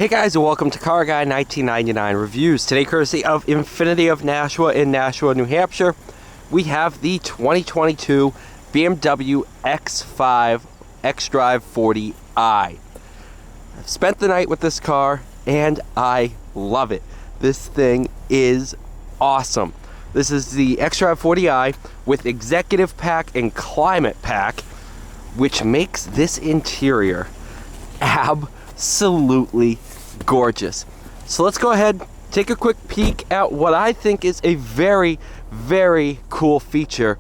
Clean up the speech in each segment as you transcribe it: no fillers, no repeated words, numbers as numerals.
Hey guys, and welcome to Car Guy 1999 Reviews. Today, courtesy of Infinity of Nashua in Nashua, New Hampshire, we have the 2022 BMW X5 xDrive40i. I've spent the night with this car, and I love it. This thing is awesome. This is the xDrive40i with Executive Pack and Climate Pack, which makes this interior absolutely gorgeous. So let's go ahead, take a quick peek at what I think is a very, very cool feature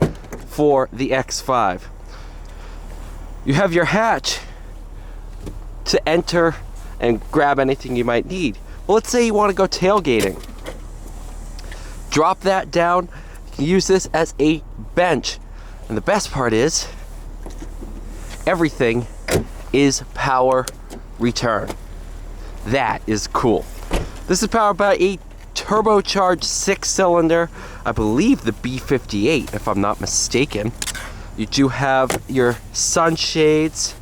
for the X5. You have your hatch to enter and grab anything you might need. Well, let's say you want to go tailgating. Drop that down. You can use this as a bench. And the best part is, everything is power return. That is cool. This is powered by a turbocharged 6-cylinder, I believe the B58 if I'm not mistaken. You do have your sunshades,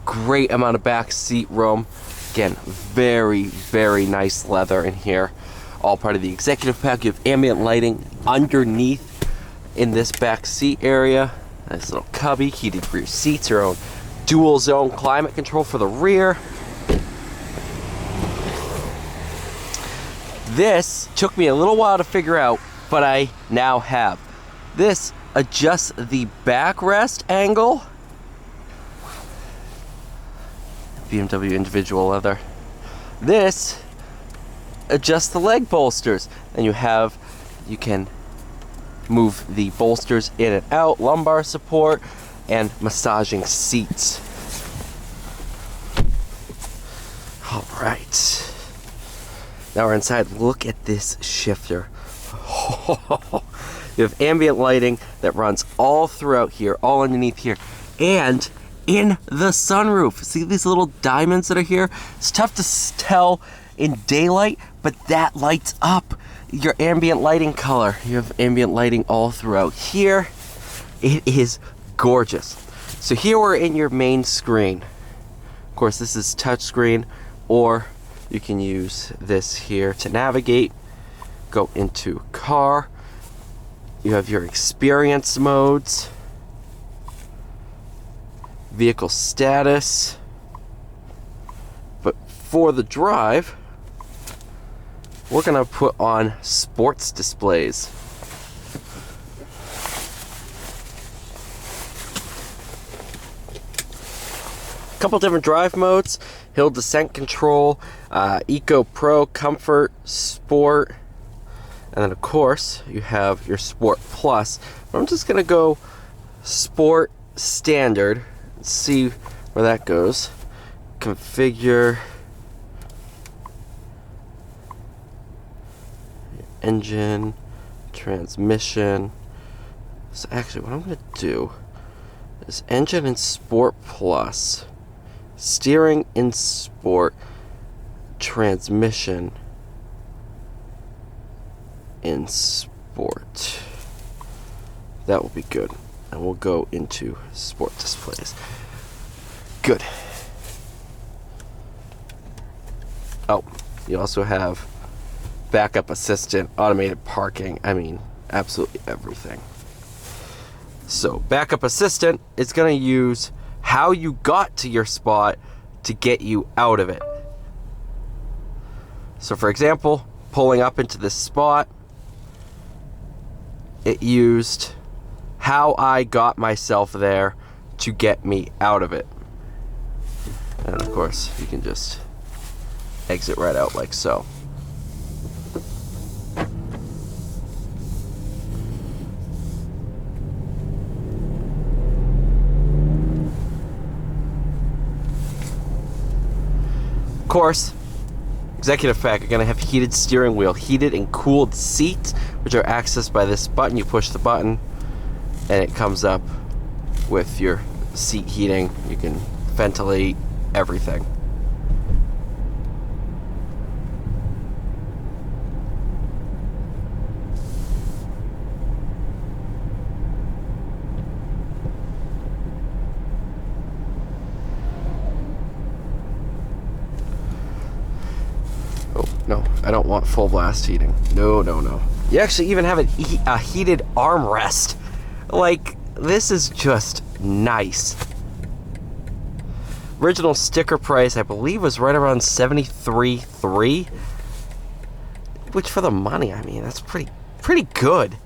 great amount of back seat room. Again, very, very nice leather in here. All part of the executive pack. You have ambient lighting underneath in this back seat area. Nice little cubby, heated rear seats, your own dual zone climate control for the rear. This took me a little while to figure out, but I now have. This adjusts the backrest angle. BMW individual leather. This adjusts the leg bolsters, and you can move the bolsters in and out, lumbar support, and massaging seats. All right. Now we're inside. Look at this shifter. You have ambient lighting that runs all throughout here, all underneath here, and in the sunroof. See these little diamonds that are here? It's tough to tell in daylight, but that lights up your ambient lighting color. You have ambient lighting all throughout here. It is gorgeous. So here we're in your main screen. Of course, this is touchscreen, or you can use this here to navigate. Go into car. You have your experience modes, vehicle status. But for the drive, we're gonna put on sports displays. Couple different drive modes: hill descent control, Eco Pro, Comfort, Sport, and then of course you have your Sport Plus. But I'm just gonna go Sport Standard and see where that goes. Configure engine, transmission. So actually what I'm gonna do is engine in Sport Plus, steering in Sport, transmission in Sport. That will be good. And we'll go into Sport displays. Good. Oh, you also have backup assistant, automated parking. I mean, absolutely everything. So, backup assistant is going to use how you got to your spot to get you out of it. So for example, pulling up into this spot, it used how I got myself there to get me out of it. And of course, you can just exit right out like so. Of course, executive pack are going to have heated steering wheel, heated and cooled seats, which are accessed by this button. You push the button and it comes up with your seat heating. You can ventilate everything. No, I don't want full blast heating. No, no, no. You actually even have a heated armrest. Like, this is just nice. Original sticker price, I believe, was right around $73,300. Which, for the money, I mean, that's pretty good.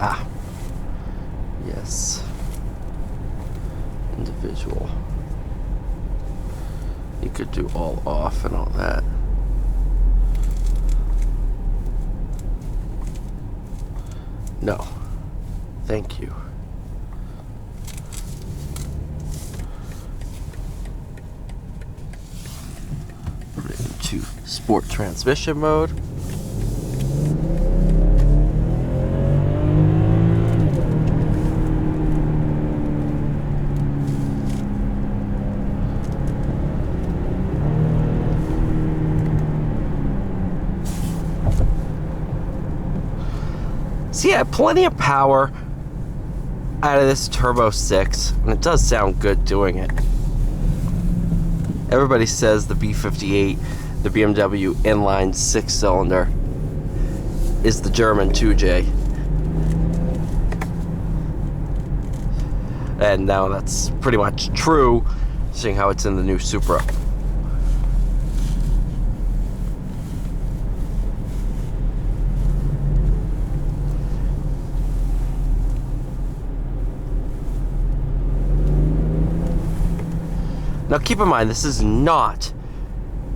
Ah, yes. Individual. You could do all off and all that. No. Thank you. Put it into sport transmission mode. So yeah, plenty of power out of this Turbo 6, and it does sound good doing it. Everybody says the B58, the BMW inline 6-cylinder, is the German 2J. And now that's pretty much true, seeing how it's in the new Supra. Now keep in mind, this is not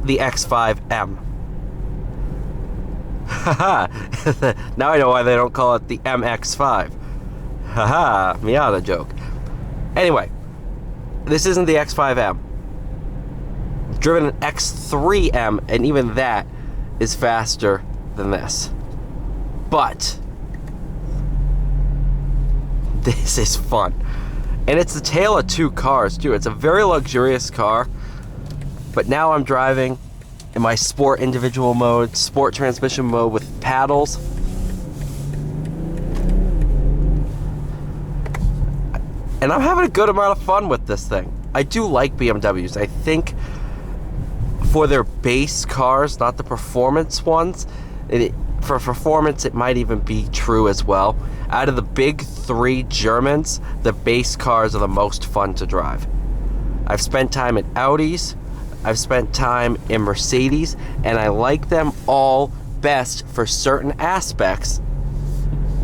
the X5M. Haha, now I know why they don't call it the MX5. Haha, Miata joke. Anyway, this isn't the X5M. I've driven an X3M, and even that is faster than this. But this is fun. And it's the tale of two cars, too. It's a very luxurious car. But now I'm driving in my sport individual mode, sport transmission mode with paddles. And I'm having a good amount of fun with this thing. I do like BMWs. I think for their base cars, not the performance ones, for performance it might even be true as well. Out of the big three Germans, the base cars are the most fun to drive. I've spent time in Audis, I've spent time in Mercedes, and I like them all best for certain aspects.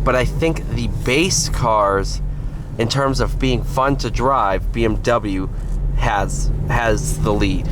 But I think the base cars, in terms of being fun to drive, BMW has the lead.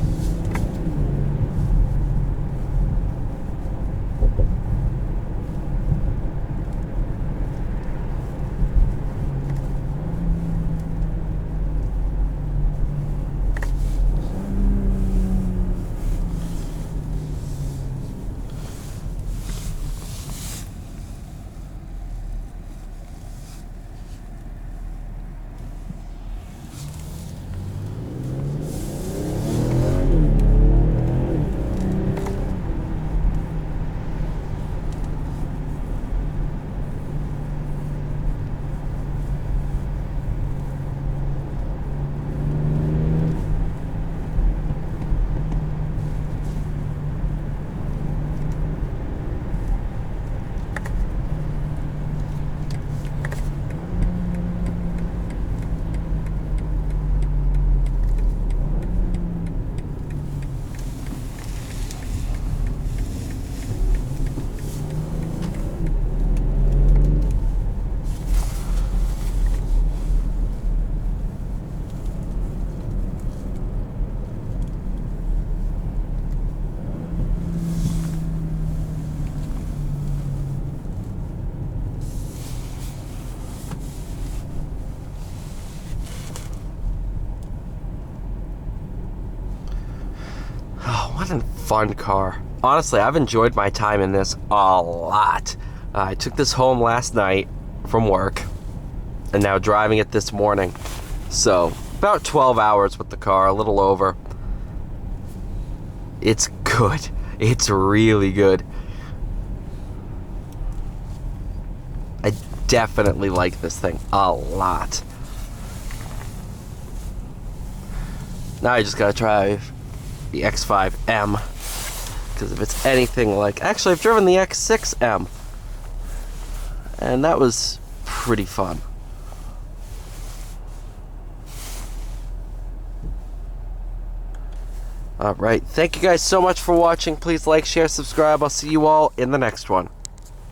What a fun car. Honestly, I've enjoyed my time in this a lot. I took this home last night from work, and now driving it this morning. So, about 12 hours with the car, a little over. It's good. It's really good. I definitely like this thing a lot. Now I just gotta try the X5M, because if it's anything like... Actually, I've driven the X6M, and that was pretty fun. Alright, thank you guys so much for watching. Please like, share, subscribe. I'll see you all in the next one.